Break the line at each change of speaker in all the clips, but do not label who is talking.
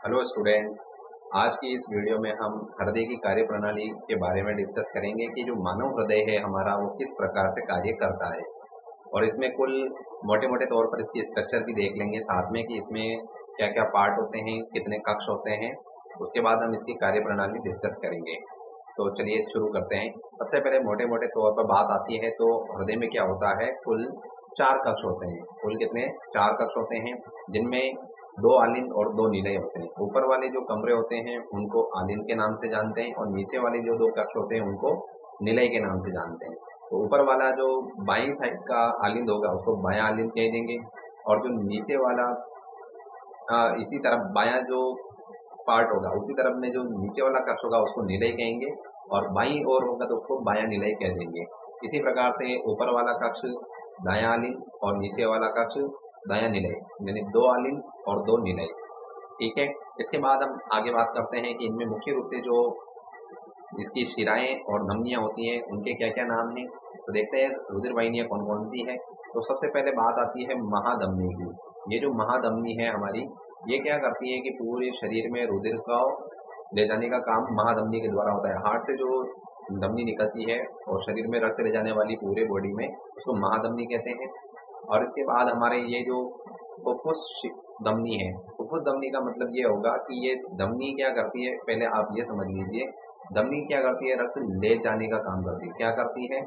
Hello students. आज की इस वीडियो में हम हृदय की कार्य प्रणाली के बारे में डिस्कस करेंगे कि जो मानव हृदय है हमारा वो किस प्रकार से कार्य करता है। और इसमें कुल मोटे मोटे तौर पर इसकी स्ट्रक्चर भी देख लेंगे साथ में कि इसमें क्या क्या पार्ट होते हैं, कितने कक्ष होते हैं। उसके बाद हम इसकी कार्य प्रणाली डिस्कस करेंगे। तो चलिए शुरू करते हैं। सबसे पहले मोटे मोटे तौर पर बात आती है तो हृदय में क्या होता है, कुल 4 कक्ष होते हैं। कुल कितने? 4 कक्ष होते हैं, जिनमें 2 आलिंद और 2 निलय होते हैं। ऊपर वाले जो कमरे होते हैं उनको आलिंद के नाम से जानते हैं और नीचे वाले जो 2 कक्ष होते हैं उनको निलय के नाम से जानते हैं। तो ऊपर वाला जो बाईं साइड का आलिंद होगा उसको बायां आलिंद कह देंगे, और जो नीचे वाला इसी तरफ बायां जो पार्ट होगा उसी तरफ में जो नीचे वाला कक्ष होगा उसको निलय कहेंगे, और बाईं ओर होगा तो उसको बायां निलय कह देंगे। इसी प्रकार से ऊपर वाला कक्ष दायां आलिंद और नीचे वाला कक्ष दायां निलय, यानी 2 आलिंद और 2 निलय। ठीक है। इसके बाद हम आगे बात करते हैं कि इनमें मुख्य रूप से जो इसकी शिराएं और धमनियां होती हैं उनके क्या क्या नाम हैं। तो देखते हैं रुधिर वाहिनियां कौन कौन सी है। तो सबसे पहले बात आती है महाधमनी की। ये जो महाधमनी है हमारी, ये क्या करती है कि पूरे शरीर में रुधिर को ले जाने का काम महाधमनी के द्वारा होता है। हार्ट से जो धमनी निकलती है और शरीर में रक्त ले जाने वाली पूरे बॉडी में, उसको महाधमनी कहते हैं। और इसके बाद हमारे ये जो फुफ्फुस धमनी है, फुफ्फुस धमनी का मतलब ये होगा कि ये धमनी क्या करती है, पहले आप ये समझ लीजिए। धमनी क्या करती है? रक्त ले जाने का काम करती है। क्या करती है?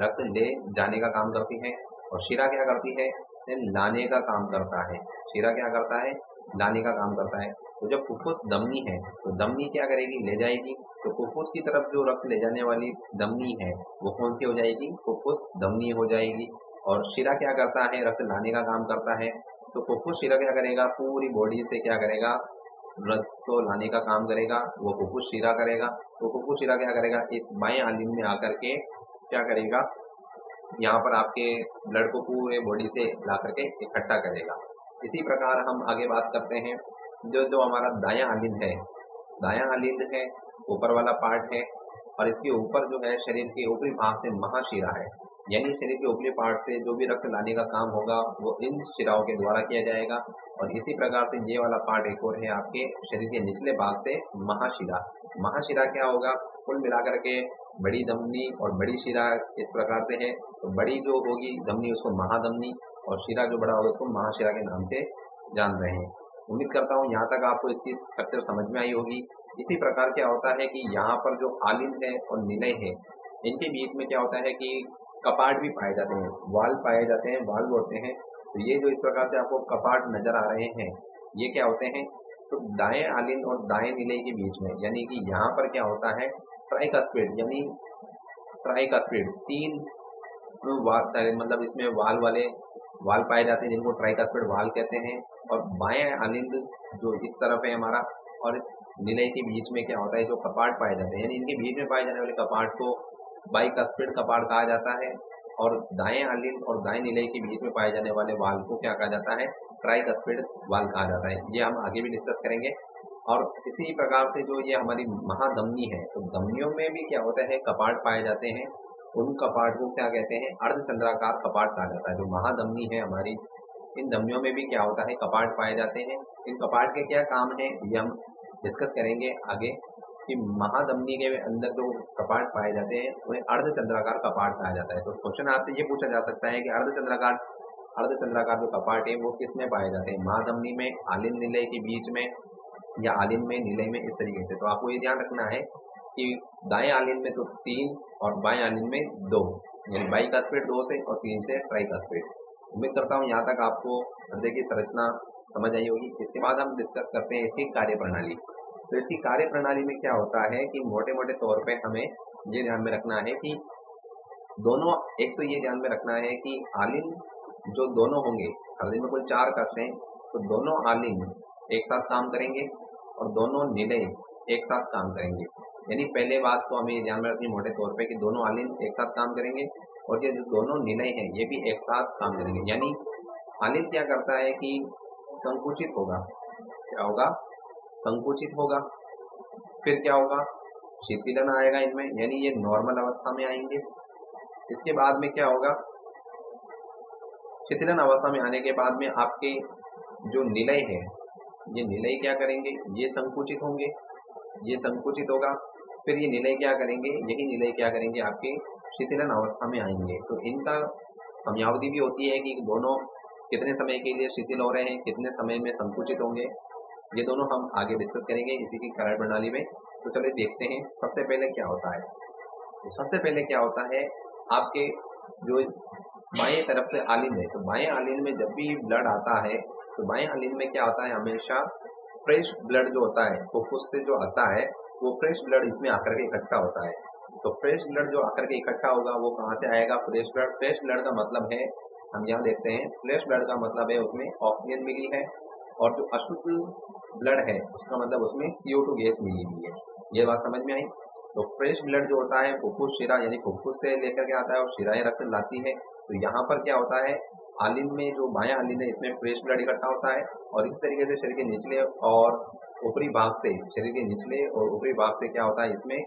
रक्त ले जाने का काम करती है। और शिरा क्या करती है? ये लाने का काम करता है। शिरा क्या करता है? लाने का काम करता है। तो जब फुफ्फुस धमनी है तो धमनी क्या करेगी? ले जाएगी। तो फुफ्फुस की तरफ जो रक्त ले जाने वाली धमनी है वो कौन सी हो जाएगी? फुफ्फुस धमनी हो जाएगी। और शिरा क्या करता है? रक्त लाने का काम करता है। तो फुफ्फुस शिरा क्या करेगा? पूरी बॉडी से क्या करेगा? रक्त को लाने का काम करेगा, वो फुफ्फुस शिरा करेगा। तो फुफ्फुस शिरा क्या करेगा? इस बाएं आलिंद में आकर के क्या करेगा? यहाँ पर आपके ब्लड को पूरे बॉडी से ला करके इकट्ठा करेगा। इसी प्रकार हम आगे बात करते हैं, जो जो हमारा दायां आलिंद है, दायां आलिंद है ऊपर वाला पार्ट है। और इसके ऊपर जो है शरीर के ऊपरी भाग से महाशिरा है, यानी शरीर के ऊपरी पार्ट से जो भी रक्त लाने का काम होगा वो इन शिराओं के द्वारा किया जाएगा। और इसी प्रकार से ये वाला पार्ट एक और है आपके शरीर के निचले भाग से महाशिरा। महाशिरा क्या होगा? कुल मिलाकर के बड़ी धमनी और बड़ी शिरा इस प्रकार से है। तो बड़ी जो होगी धमनी उसको महाधमनी, और शिरा जो बड़ा होगा उसको महाशिरा के नाम से जान रहे हैं। उम्मीद करता हूँ यहाँ तक आपको इसकी स्ट्रक्चर समझ में आई होगी। इसी प्रकार क्या होता है कि यहाँ पर जो आलिंद है और निलय है, इनके बीच में क्या होता है कि कपाट भी पाए जाते हैं, वाल्व पाए जाते हैं, वाल्व होते हैं। तो ये जो इस प्रकार से आपको कपाट नजर आ रहे हैं, ये क्या होते हैं? तो दाएं आलिंद और दाएं निलय के बीच में, यानी कि यहाँ पर क्या होता है? ट्राइकस्पिड, यानी ट्राइकस्पिड 3 मतलब इसमें वाल वाले वाल पाए जाते हैं जिनको ट्राइकस्पिड वाल कहते हैं। और बाएं आलिंद जो इस तरफ है हमारा, और इस निलय के बीच में क्या होता है? जो कपाट पाए जाते हैं, यानी इनके बीच में पाए जाने वाले कपाट को बाइकस्पिड कपाट कहा जाता है। और दाएं आलिंद और दाएं निलय के बीच में पाए जाने वाले वाल को क्या कहा जाता है? ट्राइकस्पिड वाल कहा जाता है। ये हम आगे भी डिस्कस करेंगे। और इसी प्रकार से जो ये हमारी महाधमनी है, तो धमनियों में भी क्या होता है? कपाट पाए जाते हैं। उन कपाट को क्या कहते हैं? अर्धचंद्राकार कपाट कहा जाता है। जो महाधमनी है हमारी, इन धमनियों में भी क्या होता है? कपाट पाए जाते हैं। इन कपाट के क्या काम है ये हम डिस्कस करेंगे आगे, कि महाधमनी के अंदर जो कपाट पाए जाते हैं उन्हें अर्धचंद्राकार कपाट कहा जाता है। तो क्वेश्चन आपसे ये पूछा जा सकता है कि अर्धचंद्राकार जो कपाट है वो किस में पाए जाते हैं? महाधमनी में, आलिंद निलय के बीच में, या आलिंद में, निलय में, इस तरीके से। तो आपको ये ध्यान रखना है कि दाएं आलिंद में तो 3 और बाएं आलिंद में 2, यानी बाइकस्पिड 2 से और 3 से ट्राइकस्पिड। उम्मीद करता हूँ यहाँ तक आपको हृदय की संरचना समझ आई होगी। इसके बाद हम डिस्कस करते हैं इसकी कार्य प्रणाली। तो इसकी कार्य प्रणाली में क्या होता है कि मोटे मोटे तौर पे हमें ये ध्यान में रखना है कि दोनों, एक तो ये ध्यान में रखना है कि आलिंद जो दोनों होंगे, हृदय में कुल 4 कक्ष हैं, तो दोनों आलिंद एक साथ काम करेंगे और दोनों निलय एक साथ काम करेंगे। यानी पहले बात तो हमें ध्यान में रखनी मोटे तौर पे कि दोनों आलिंद एक साथ काम करेंगे, और ये जो दोनों निलय हैं ये भी एक साथ काम करेंगे। यानी आलिंद क्या करता है कि संकुचित होगा। क्या होगा? संकुचित होगा। फिर क्या होगा? शीतलन आएगा इनमें, यानी ये नॉर्मल अवस्था में आएंगे। इसके बाद में क्या होगा? शीतलन अवस्था में आने के बाद में आपके जो निलय है ये निलय क्या करेंगे, ये संकुचित होंगे, ये संकुचित होगा, फिर ये निलय क्या करेंगे, यही निलय क्या करेंगे, आपके शिथिलन अवस्था में आएंगे। तो इनका समयावधि भी होती है कि दोनों कितने समय के लिए शिथिल हो रहे हैं, कितने समय में संकुचित होंगे, ये दोनों हम आगे डिस्कस करेंगे इसी की कार्य प्रणाली में। तो चलिए देखते हैं सबसे पहले क्या होता है। तो सबसे पहले क्या होता है, आपके जो बाएं तरफ से आलिंद है, तो बाएं आलिंद में जब भी ब्लड आता है, तो बाएं आलिंद में क्या होता है, हमेशा फ्रेश ब्लड जो होता है फुफ्फुस से जो आता है, वो फ्रेश ब्लड इसमें आकर के इकट्ठा होता है। तो फ्रेश ब्लड जो आकर के इकट्ठा होगा वो कहाँ से आएगा, फ्रेश ब्लड। फ्रेश ब्लड का मतलब है, हम यहाँ देखते हैं, फ्रेश ब्लड का मतलब है उसमें ऑक्सीजन मिली है, और जो अशुद्ध ब्लड है उसका मतलब उसमें CO2 गैस मिली हुई है। ये बात समझ में आई। तो फ्रेश ब्लड जो होता है फुफ्फुस शिरा यानी फुफ्फुस से लेकर के आता है और शिराएं रक्त लाती है। तो यहाँ पर क्या होता है, आलिंद में जो बायां आलिंद है इसमें फ्रेश ब्लड इकट्ठा होता है, और इस तरीके से शरीर के निचले और ऊपरी भाग से, शरीर के निचले और ऊपरी भाग से क्या होता है, इसमें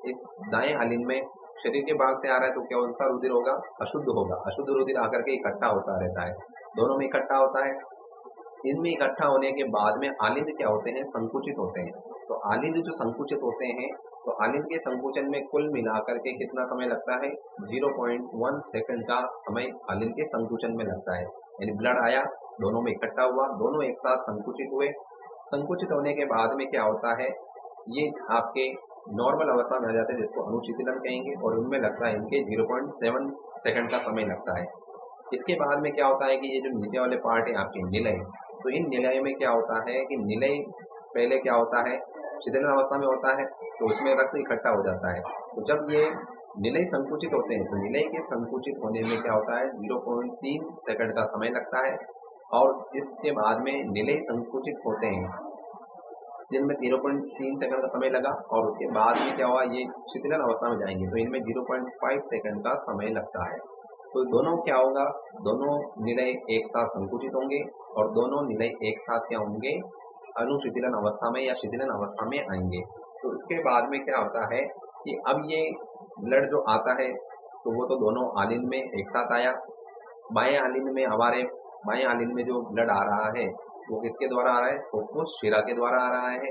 इस दाएं आलिंद में शरीर के भाग से आ रहा है तो कौन सा रुधिर होगा, अशुद्ध होगा। अशुद्ध रुधिर आकर के इकट्ठा होता रहता है, दोनों में इकट्ठा होता है। इनमें इकट्ठा होने के बाद में आलिंद क्या होते हैं, संकुचित होते हैं। तो आलिंद जो संकुचित होते हैं, तो आलिंद के संकुचन में कुल मिलाकर के कितना समय लगता है, 0.1 सेकंड का समय आलिंद के संकुचन में लगता है। यानी ब्लड आया, दोनों में इकट्ठा हुआ, दोनों एक साथ संकुचित हुए। संकुचित होने के बाद में क्या होता है, ये आपके नॉर्मल अवस्था में आ जाते हैं, जिसको अनुशीतलन कहेंगे, और उनमें लगता है इनके 0.7 सेकंड का समय लगता है। इसके बाद में क्या होता है कि ये जो नीचे वाले पार्ट है आपके निलय, तो इन निलय में क्या होता है कि निलय पहले क्या होता है, शिथिलन अवस्था में होता है, तो उसमें रक्त इकट्ठा हो जाता है। तो जब ये निलय संकुचित होते हैं, तो निलय के संकुचित होने में क्या होता है, 0.3 सेकंड का समय लगता है। और इसके बाद में निलय संकुचित होते हैं जिनमें 0.3 सेकंड का समय लगा, और उसके बाद में क्या हुआ, ये शिथिलन अवस्था में जाएंगे तो इनमें 0.5 सेकंड का समय लगता है। तो दोनों क्या होगा, दोनों निलय एक साथ संकुचित होंगे और दोनों निलय एक साथ क्या होंगे, अनुशिथिलन अवस्था में या शिथिलन अवस्था में आएंगे। तो इसके बाद में क्या होता है कि अब ये ब्लड जो आता है, तो वो तो दोनों आलिंद में एक साथ आया। बाएं आलिंद में हमारे बाएं आलिंद में जो ब्लड आ रहा है वो किसके द्वारा आ रहा है, फुफ्फुस शिरा के द्वारा आ रहा है।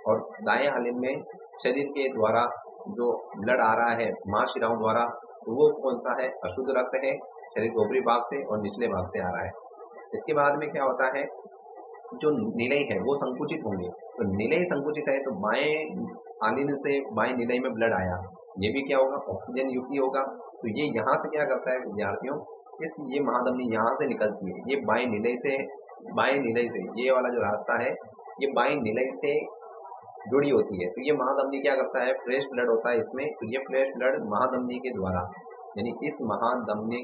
और दाएं आलिंद में शरीर के द्वारा जो ब्लड आ रहा है महाशिराओं द्वारा, तो वो कौन सा है, अशुद्ध रक्त है, शरीर के ऊपरी भाग से और निचले भाग से आ रहा है। इसके बाद में क्या होता है, जो निलय है वो संकुचित होंगे। तो निलय संकुचित है तो बाएं आलिंद से बाएं निलय में ब्लड आया, ये भी क्या होगा, ऑक्सीजन युक्त ही होगा। तो ये यहाँ से क्या करता है विद्यार्थियों, ये महाधमनी यहाँ से निकलती है, ये बाएं निलय से ये वाला जो रास्ता है ये बाएं निलय से जुड़ी होती है। तो ये महाधमनी क्या करता है, फ्रेश ब्लड होता है इसमें, तो ये फ्रेश ब्लड महाधमनी के द्वारा, यानी इस महाधमनी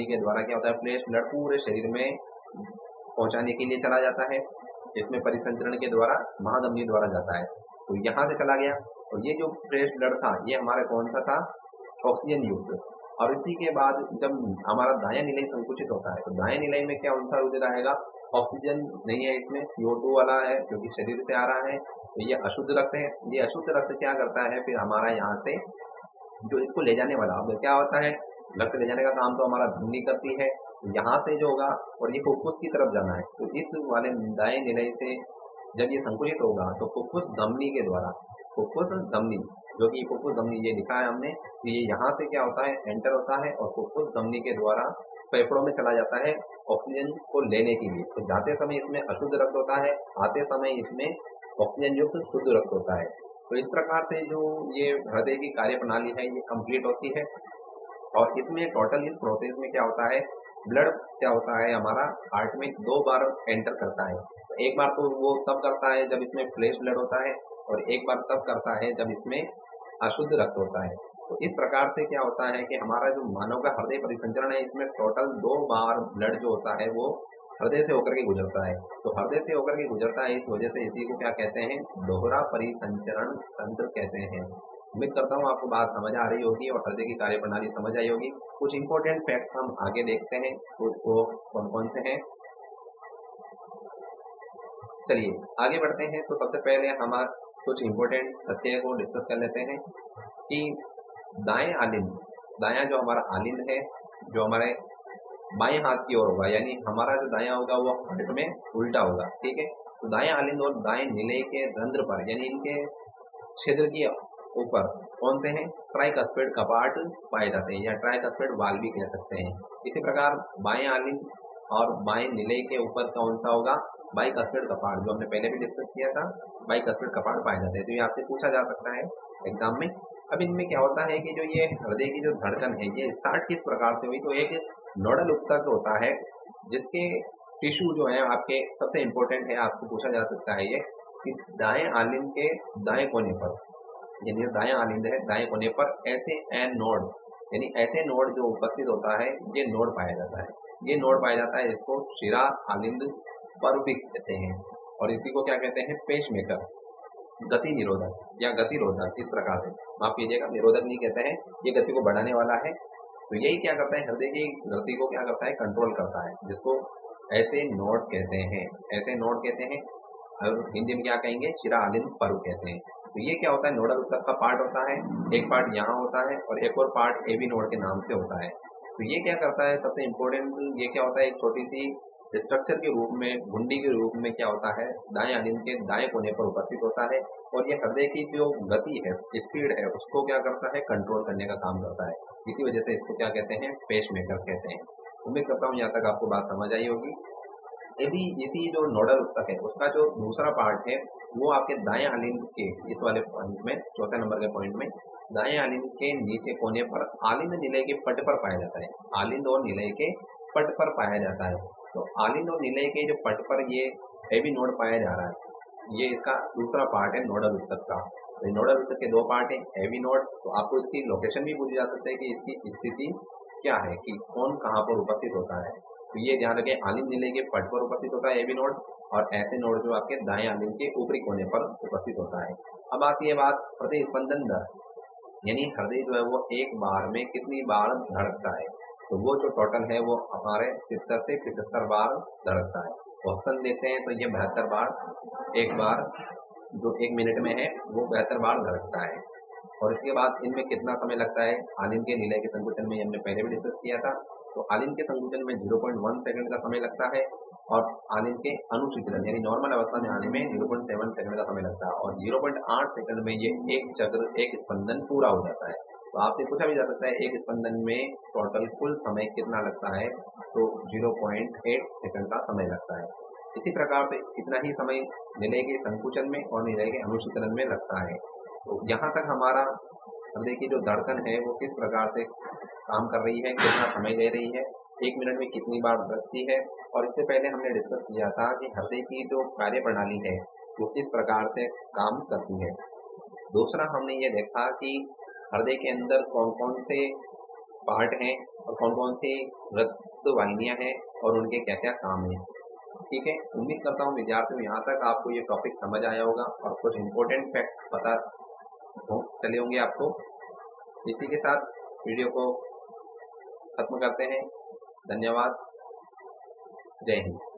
के द्वारा क्या होता है, फ्रेश ब्लड पूरे शरीर में पहुंचाने के लिए चला जाता है। इसमें परिसंचरण के द्वारा महाधमनी द्वारा जाता है, तो यहाँ से चला गया। और ये जो फ्रेश ब्लड था ये हमारा कौन सा था, ऑक्सीजन युक्त। और इसी के बाद जब हमारा दायां निलय संकुचित होता है, तो दायां निलय में क्या कौन सा रुधिर आएगा, ऑक्सीजन नहीं है इसमें, CO2 वाला है क्योंकि शरीर से आ रहा है, तो ये अशुद्ध रक्त है। ये अशुद्ध रक्त क्या करता है, फिर हमारा यहाँ से जो इसको ले जाने वाला, अब क्या होता है, रक्त ले जाने का काम तो हमारा धमनी करती है, यहाँ से जो होगा और ये फुफ्फुस की तरफ जाना है, तो इस वाले दाएं निलय से जब ये संकुचित होगा तो फुफ्फुस धमनी के द्वारा, फुफ्फुस धमनी जो कि फुफ्फुस धमनी ये लिखा है हमने, तो ये यहाँ से क्या होता है, एंटर होता है और फुफ्फुस धमनी के द्वारा फेफड़ों में चला जाता है ऑक्सीजन को लेने के लिए। तो जाते समय इसमें अशुद्ध रक्त होता है, आते समय इसमें ऑक्सीजन युक्त शुद्ध रक्त होता है। तो इस प्रकार से जो ये हृदय की कार्य प्रणाली है ये कंप्लीट होती है। और इसमें टोटल इस प्रोसेस में क्या होता है, ब्लड क्या होता है हमारा हार्ट में 2 बार एंटर करता है। तो एक बार तो वो तब करता है जब इसमें फ्रेश ब्लड होता है, और एक बार तब करता है जब इसमें अशुद्ध रक्त होता है। तो इस प्रकार से क्या होता है कि हमारा जो मानव का हृदय परिसंचरण है इसमें टोटल 2 बार ब्लड जो होता है वो हृदय से होकर के गुजरता है। तो हृदय से होकर के गुजरता है, इस वजह से इसी को क्या कहते हैं, दोहरा परिसंचरण तंत्र कहते हैं। उम्मीद करता हूँ आपको बात समझ आ रही होगी और हृदय की कार्य प्रणाली समझ आई होगी। कुछ इंपॉर्टेंट फैक्ट्स हम आगे देखते हैं, तो वो कौन कौन से हैं। चलिए आगे बढ़ते हैं। तो सबसे पहले हम कुछ इंपॉर्टेंट तथ्य को डिस्कस कर लेते हैं कि दाएं आलिंद, दायां जो हमारा आलिंद है, जो हमारे बाएं हाथ की ओर होगा, यानी हमारा जो दायां होगा वो हार्ट में उल्टा होगा, ठीक है। तो दाएं आलिंद और दाएं निलय के रंध्र पर, यानी इनके क्षेत्र के ऊपर कौन से हैं, ट्राइकस्पिड कपाट पाए जाते हैं, या ट्राइकस्पिड वाल भी कह सकते हैं। इसी प्रकार बाएं आलिंद और बाएं निलय के ऊपर कौन सा होगा, बाइकस्पिड कपाट, जो हमने पहले भी डिस्कस किया था, बाइकस्पिड कपाट पाए जाते हैं। तो ये आपसे पूछा जा सकता है एग्जाम में। अब इनमें क्या होता है कि जो ये हृदय की जो धड़कन है ये स्टार्ट किस प्रकार से हुई, तो एक नोडल ऊतक होता है जिसके टिश्यू जो है आपके सबसे इंपॉर्टेंट है, आपको पूछा जा सकता है ये कि दाएं आलिंद के दाएं कोने पर, यानी दाएं आलिंद है दाएं कोने पर ऐसे एन नोड, यानी ऐसे नोड जो उपस्थित होता है ये नोड पाया जाता है। ये नोड पाया जाता है, इसको शिरा आलिंद पर्व भी कहते हैं, और इसी को क्या कहते हैं, पेसमेकर, गति निरोधक या गतिरोधक, इस प्रकार से, माफ कीजिएगा निरोधक नहीं कहते हैं, ये गति को बढ़ाने वाला है। तो यही क्या करता है, हृदय की गति को क्या करता है, कंट्रोल करता है, जिसको ऐसे नोड कहते हैं, ऐसे नोड कहते हैं, और हिंदी में क्या कहेंगे, शिरा आलिंद पर्व कहते हैं। तो ये क्या होता है, नोडल ऊतक का पार्ट होता है, एक पार्ट यहाँ होता है और एक और पार्ट एबी नोड के नाम से होता है। तो ये क्या करता है, सबसे इंपॉर्टेंट ये क्या होता है, एक छोटी सी स्ट्रक्चर के रूप में, घुंडी के रूप में क्या होता है, दाएं आलिंद के दाएं कोने पर उपस्थित होता है, और ये हृदय की जो गति है, स्पीड है, उसको क्या करता है, कंट्रोल करने का काम करता है। इसी वजह से इसको क्या कहते हैं, पेसमेकर कहते हैं। उम्मीद करता हूँ यहाँ तक आपको बात समझ आई होगी। यदि इसी जो नोडल ऊतक है उसका जो दूसरा पार्ट है वो आपके दाएं आलिंद के इस वाले पॉइंट में, चौथे नंबर के पॉइंट में, दाएं आलिंद के नीचे कोने पर आलिंद निलय के पट पर पाया जाता है, आलिंद और निलय के पट पर पाया जाता है। तो आलिंद और निलय के जो पट पर ये एबी नोड पाया जा रहा है, ये इसका दूसरा पार्ट है नोडल ऊतक का। तो नोडल ऊतक के दो पार्ट है, एबी नोड, तो आपको इसकी लोकेशन भी पूछी जा सकती है कि इसकी स्थिति क्या है, कि कौन कहाँ पर उपस्थित होता है। तो ये ध्यान रखें, आलिंद निलय के पट पर उपस्थित होता है एबी नोड, और ऐसे नोड जो आपके दाएं आलिंद के ऊपरी कोने पर उपस्थित होता है। अब आती है बात हृदय स्पंदन दर, यानी हृदय जो है वो एक बार में कितनी बार धड़कता है। तो वो जो टोटल है वो हमारे 70 से 75 बार धड़कता है। औसतन देते हैं तो ये 72 बार, एक बार जो एक मिनट में है वो 72 बार धड़कता है। और इसके बाद इनमें कितना समय लगता है, आलिंद के निलय के संकुचन में हमने पहले भी डिस्कस किया था। तो आलिंद के संकुचन में 0.1 सेकंड का समय लगता है, और आलिंद के अनुशीतलन यानी नॉर्मल अवस्था में आने में 0.7 सेकंड का समय लगता है, और 0.8 सेकंड में ये एक चक्र, एक स्पंदन पूरा हो जाता है। तो आपसे पूछा भी जा सकता है एक स्पंदन में टोटल कुल समय कितना लगता है, तो 0.8 सेकंड का समय लगता है। इसी प्रकार से इतना ही समय निलय के संकुचन में और निलय के अनुशीतलन में लगता है। तो यहाँ तक हमारा हृदय की जो धड़कन है वो किस प्रकार से काम कर रही है, कितना समय ले रही है, एक मिनट में कितनी बार धड़कती है, और इससे पहले हमने डिस्कस किया था कि हृदय की जो कार्य प्रणाली है वो किस प्रकार से काम करती है। दूसरा हमने ये देखा कि हृदय के अंदर कौन कौन से पार्ट हैं और कौन कौन सी रक्त वाहिनियां हैं और उनके क्या क्या काम हैं। ठीक है, उम्मीद करता हूँ विद्यार्थियों यहाँ तक आपको ये टॉपिक समझ आया होगा और कुछ इंपॉर्टेंट फैक्ट्स पता चले होंगे आपको। इसी के साथ वीडियो को खत्म करते हैं। धन्यवाद। जय हिंद।